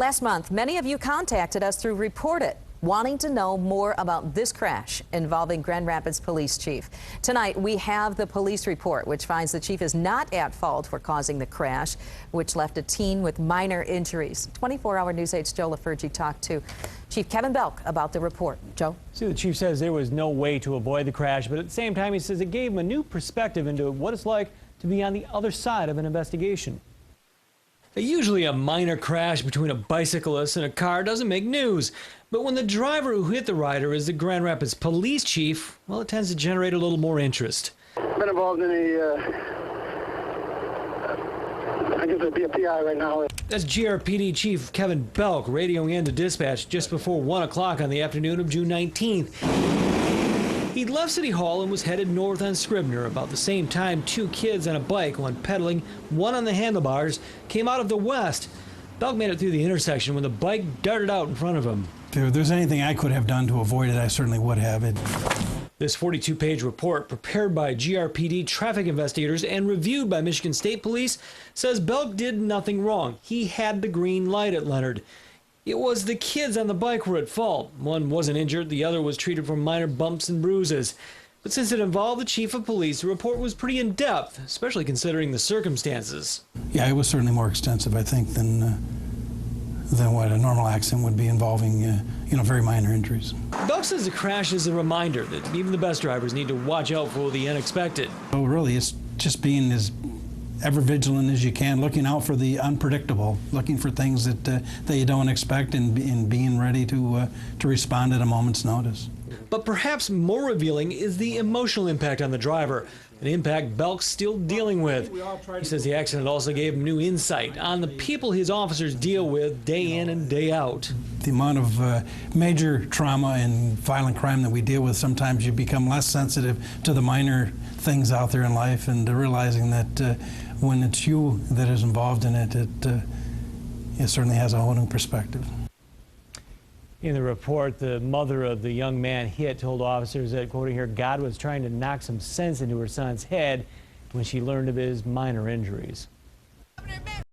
Last month, many of you contacted us through Report It, wanting to know more about this crash involving Grand Rapids Police Chief. Tonight, we have the police report, which finds the chief is not at fault for causing the crash, which left a teen with minor injuries. 24-hour News 8's Joe LaFurgey talked to Chief Kevin Belk about the report. Joe? See, the chief says there was no way to avoid the crash, but at the same time, he says it gave him a new perspective into what it's like to be on the other side of an investigation. Usually a minor crash between a bicyclist and a car doesn't make news. But when the driver who hit the rider is the Grand Rapids police chief, well, it tends to generate a little more interest. I've been involved in I guess it'd be a PI right now. That's GRPD Chief Kevin Belk radioing into dispatch just before 1 o'clock on the afternoon of June 19th. He'd left City Hall and was headed north on Scribner. About the same time, two kids on a bike, one pedaling, one on the handlebars, came out of the west. Belk made it through the intersection when the bike darted out in front of him. If there's anything I could have done to avoid it, I certainly would have. This 42-page report, prepared by GRPD traffic investigators and reviewed by Michigan State Police, says Belk did nothing wrong. He had the green light at Leonard. It was the kids on the bike who were at fault. One wasn't injured, the other was treated for minor bumps and bruises. But since it involved the chief of police, the report was pretty in-depth, especially considering the circumstances. Yeah, it was certainly more extensive, I think, than what a normal accident would be, involving, very minor injuries. Belk says the crash is a reminder that even the best drivers need to watch out for the unexpected. Oh, really, it's just being as ever vigilant as you can, looking out for the unpredictable, looking for things that you don't expect, and being ready to respond at a moment's notice. But perhaps more revealing is the emotional impact on the driver, an impact Belk's still dealing with. He says the accident also gave him new insight on the people his officers deal with day in and day out. The amount of major trauma and violent crime that we deal with, sometimes you become less sensitive to the minor things out there in life, and realizing that when it's you that is involved in it, it certainly has a whole new perspective. In the report, the mother of the young man hit told officers that, quoting here, God was trying to knock some sense into her son's head when she learned of his minor injuries.